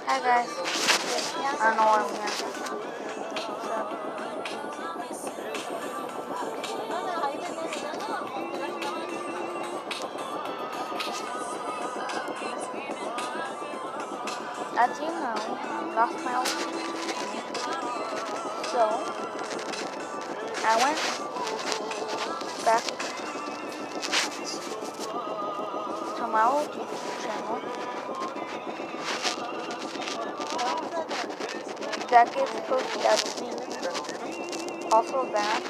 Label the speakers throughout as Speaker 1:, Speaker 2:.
Speaker 1: Hi guys. I know I'm here. As you know, I lost my old channel. So I went back to my old YouTube channel that gets posted as me. Also that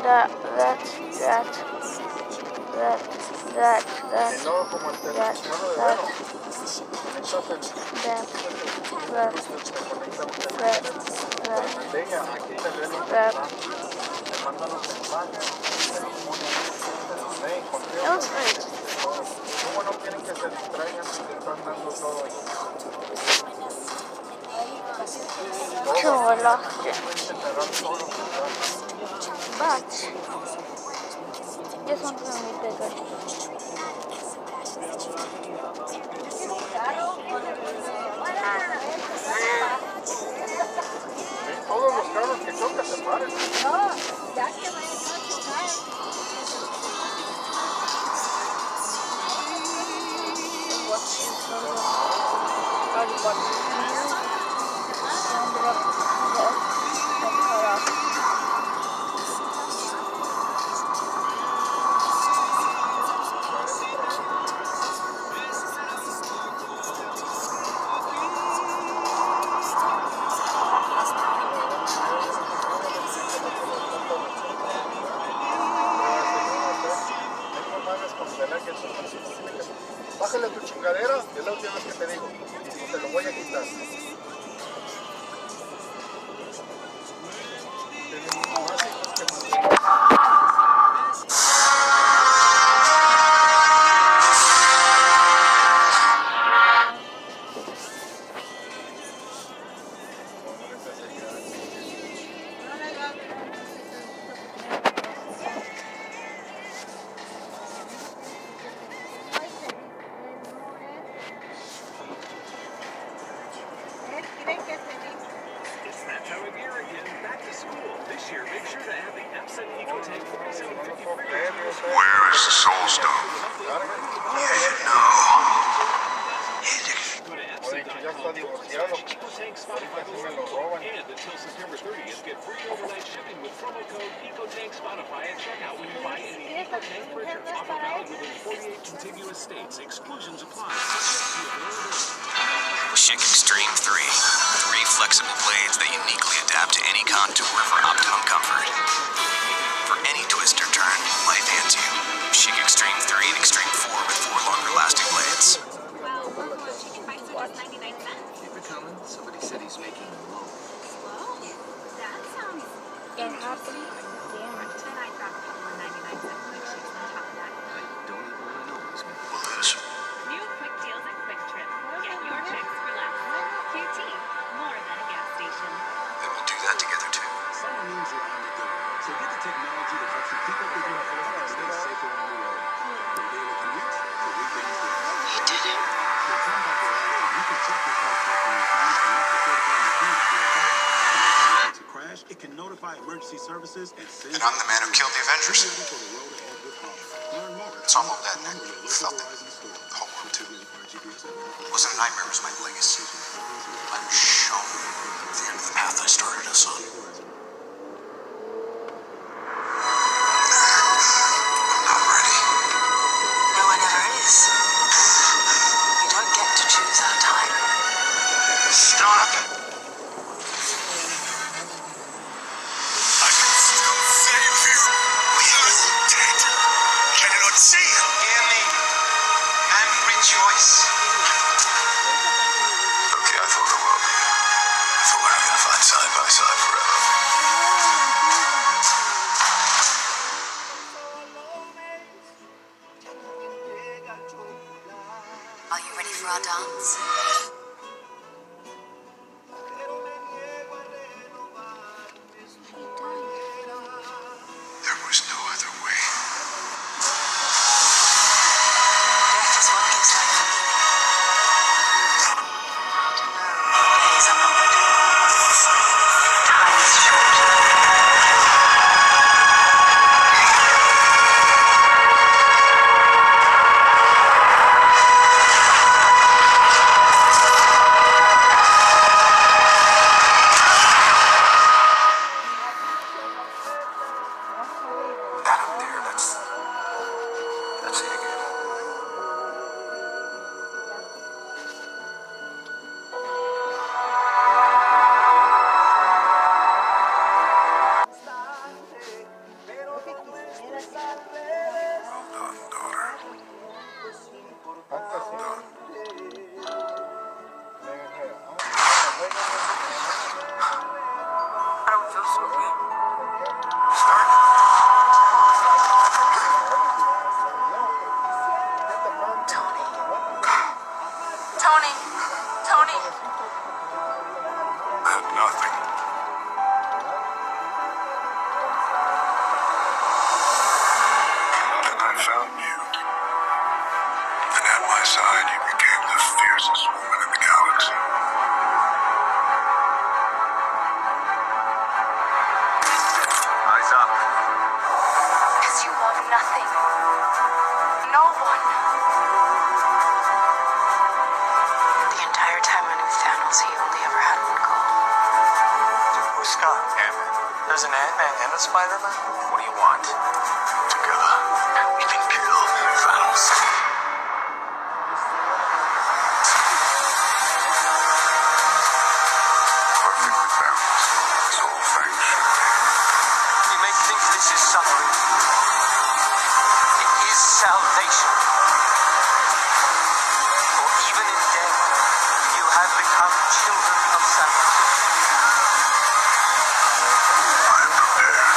Speaker 1: that that that that that that
Speaker 2: Y luego como el teléfono de
Speaker 1: that
Speaker 2: dedo, conectas el se conecta un teléfono pero en el de ella, aquí te lee los mensajes, te manda los mensajes, te los pone ahí, te los lee, contigo todo. Como no quieren que se distraigan si te están dando todo ahí.
Speaker 1: so I lost it.
Speaker 2: Pueden cerrar todos los mensajes.
Speaker 1: But this one's gonna be bigger.
Speaker 2: Todos los carros que chocan se paran.
Speaker 3: No, ya que vayan a chocar.
Speaker 2: Bájale tu chingadera, es la última vez que te digo. Te lo voy a quitar. Tenemos más hijos que mantener.
Speaker 4: It's that time of year again, back to school. This year, make sure to have the Epson EcoTank 4750
Speaker 5: Where is the soul stone? No.
Speaker 2: Ya está divorciado.
Speaker 4: And until September 30th, get free overnight shipping with promo code EcoTankSpotify at checkout when you buy any EcoTank printer. Offer valid within 48 contiguous states. Exclusions apply.
Speaker 5: Schick Extreme 3. 3 flexible blades that uniquely adapt to any contour for optimum comfort. For any twist or turn, life hands you. Schick Extreme 3 and Extreme 4 with 4 longer lasting blades.
Speaker 6: Keep it coming. Somebody said he's making a loan.
Speaker 3: That sounds
Speaker 1: It happened.
Speaker 3: Then I dropped a couple of 99-cent quick shakes on top of that.
Speaker 6: I don't even want to know he's making a
Speaker 5: We'll lose.
Speaker 7: New quick deals at Quick Trip. Get your fix for less. QT, more than a gas station.
Speaker 5: Then we'll do that together too.
Speaker 8: Summer means you're on the go. So get the technology that helps you keep up with your health and stay safer on the road. From daily commutes to weekend trips.
Speaker 5: He did it.
Speaker 8: With Comebacker app, you can check your car stuff on your phone and connect to certified mechanics to your car. Anytime it takes a crash, it can notify emergency services and send
Speaker 5: And I'm the man who killed the Avengers.
Speaker 8: Get ready for the road ahead with Honda. Learn more at
Speaker 5: It's all about that, Nick.
Speaker 8: your
Speaker 5: You
Speaker 8: local
Speaker 5: felt it.
Speaker 8: Verizon store.
Speaker 5: The whole world too.
Speaker 8: GPS
Speaker 5: It wasn't a nightmare, it was my legacy. I'm shown the end of the path I started us on. I'm not ready.
Speaker 9: No one ever is. You don't get to choose our time.
Speaker 5: Stop! I can still save you. We are dead. Can you not see? Hear me and rejoice. Okay, I thought there will be. I thought we were going to fight side by side forever.
Speaker 9: Are you ready for our dance?
Speaker 5: There was no other way.
Speaker 9: Death is what gives life meaning. To know days are numbered. Time is short.
Speaker 5: That up there, that's it again. Well done, daughter. Well done.
Speaker 9: I don't feel so good.
Speaker 5: Start.
Speaker 9: Tony. Tony. Tony.
Speaker 5: I had nothing. Then I found you. And at my side, you became the fiercest woman in the galaxy. Eyes up.
Speaker 9: Because you love nothing. No one. The entire time I knew Thanos, he only ever had one goal.
Speaker 6: Who's Scott?
Speaker 5: Ant-Man.
Speaker 6: There's an Ant-Man and a Spider-Man?
Speaker 5: What do you want? Together, we can kill Thanos. Perfectly balanced. That's all things should be.
Speaker 6: You may think this is suffering. It is salvation. For even in death, you have become children of salvation.
Speaker 5: I am prepared.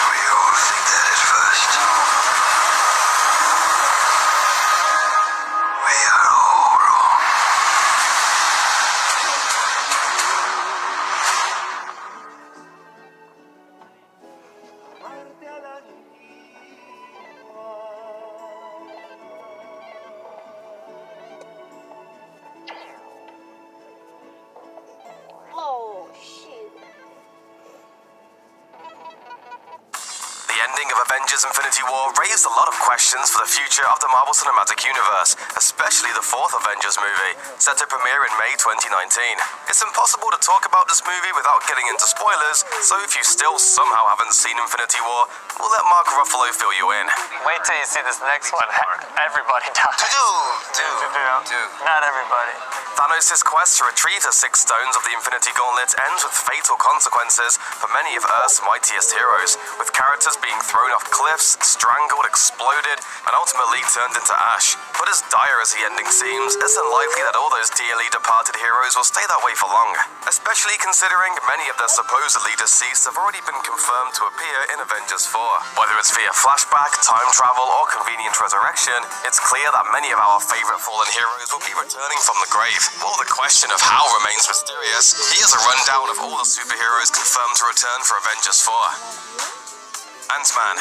Speaker 5: We all think that at first. We are all wrong.
Speaker 1: Oh, shit.
Speaker 5: The ending of Avengers Infinity War raised a lot of questions for the future of the Marvel Cinematic Universe, especially the fourth Avengers movie, set to premiere in May 2019. It's impossible to talk about this movie without getting into spoilers, so if you still somehow haven't seen Infinity War, we'll let Mark Ruffalo fill you in.
Speaker 6: Wait till you see this next one. Everybody dies. Not everybody.
Speaker 5: Thanos' quest to retrieve the 6 stones of the Infinity Gauntlet ends with fatal consequences for many of Earth's mightiest heroes, with characters being thrown off cliffs, strangled, exploded, and ultimately turned into ash. But as dire as the ending seems, it's unlikely that all those dearly departed heroes will stay that way for long, especially considering many of the supposedly deceased have already been confirmed to appear in Avengers 4. Whether it's via flashback, time travel, or convenient resurrection, it's clear that many of our favorite fallen heroes will be returning from the grave. While the question of how remains mysterious, here's a rundown of all the superheroes confirmed to return for Avengers 4. Ant-Man.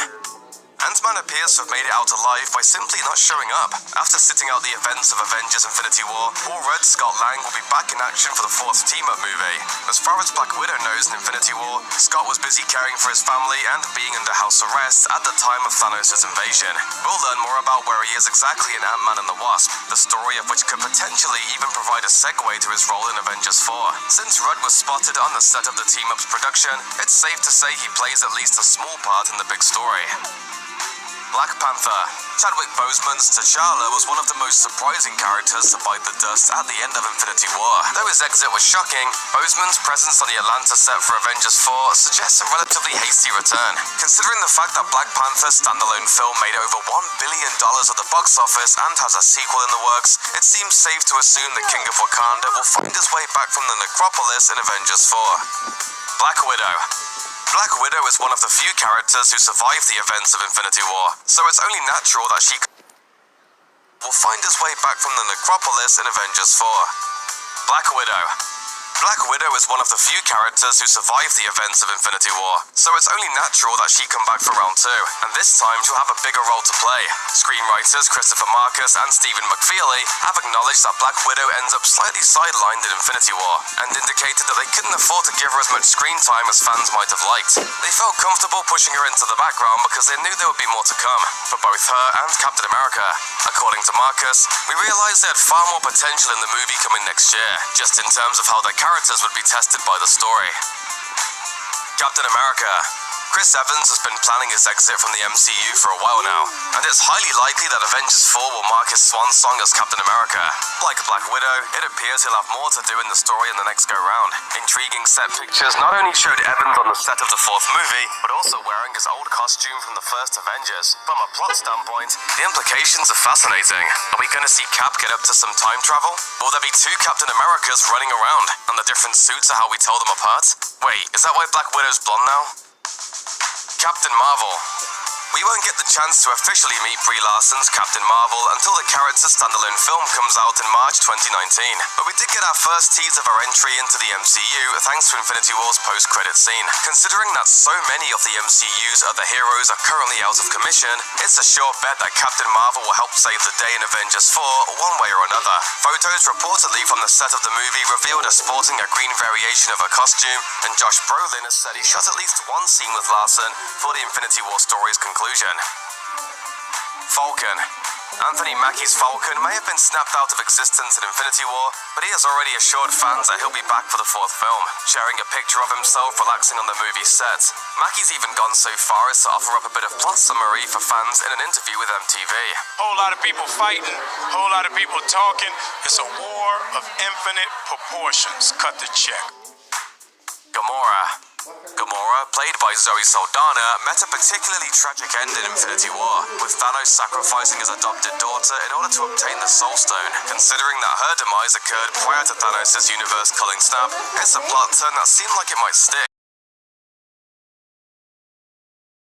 Speaker 5: Ant-Man appears to have made it out alive by simply not showing up. After sitting out the events of Avengers Infinity War, Paul Rudd Scott Lang will be back in action for the 4th team-up movie. As far as Black Widow knows in Infinity War, Scott was busy caring for his family and being under house arrest at the time of Thanos' invasion. We'll learn more about where he is exactly in Ant-Man and the Wasp, the story of which could potentially even provide a segue to his role in Avengers 4. Since Rudd was spotted on the set of the team-up's production, it's safe to say he plays at least a small part in the big story. Black Panther. Chadwick Boseman's T'Challa was one of the most surprising characters to bite the dust at the end of Infinity War. Though his exit was shocking, Boseman's presence on the Atlanta set for Avengers 4 suggests a relatively hasty return. Considering the fact that Black Panther's standalone film made over $1 billion at the box office and has a sequel in the works, it seems safe to assume the King of Wakanda will find his way back from the necropolis in Avengers 4. Black Widow. Black Widow is one of the few characters who survived the events of Infinity War, so it's only natural that she will find his way back from the necropolis in Avengers 4. Black Widow. Black Widow is one of the few characters who survived the events of Infinity War, so it's only natural that she come back for round 2, and this time she'll have a bigger role to play. Screenwriters Christopher Marcus and Stephen McFeely have acknowledged that Black Widow ends up slightly sidelined in Infinity War, and indicated that they couldn't afford to give her as much screen time as fans might have liked. They felt comfortable pushing her into the background because they knew there would be more to come, for both her and Captain America. According to Marcus, we realized they had far more potential in the movie coming next year, just in terms of how their characters would be tested by the story. Captain America. Chris Evans has been planning his exit from the MCU for a while now, and it's highly likely that Avengers 4 will mark his swan song as Captain America. Like Black Widow, it appears he'll have more to do in the story in the next go-round. Intriguing set pictures not only showed Evans on the set of the 4th movie, but also wearing his old costume from the first Avengers. From a plot standpoint, the implications are fascinating. Are we going to see Cap get up to some time travel? Will there be 2 Captain Americas running around, and the different suits are how we tell them apart? Wait, is that why Black Widow's blonde now? Captain Marvel. We won't get the chance to officially meet Brie Larson's Captain Marvel until the character's standalone film comes out in March 2019. But we did get our first tease of her entry into the MCU thanks to Infinity War's post-credit scene. Considering that so many of the MCU's other heroes are currently out of commission, it's a sure bet that Captain Marvel will help save the day in Avengers 4 one way or another. Photos reportedly from the set of the movie revealed her sporting a green variation of her costume, and Josh Brolin has said he shot at least one scene with Larson for the Infinity War story's conclusion. Falcon. Anthony Mackie's Falcon may have been snapped out of existence in Infinity War, but he has already assured fans that he'll be back for the 4th film, sharing a picture of himself relaxing on the movie's set. Mackie's even gone so far as to offer up a bit of plot summary for fans in an interview with MTV.
Speaker 8: Whole lot of people fighting, whole lot of people talking. It's a war of infinite proportions. Cut the check.
Speaker 5: Gamora. Gamora, played by Zoe Saldana, met a particularly tragic end in Infinity War, with Thanos sacrificing his adopted daughter in order to obtain the Soul Stone. Considering that her demise occurred prior to Thanos' universe-culling snap, it's a plot turn that seemed like it might stick.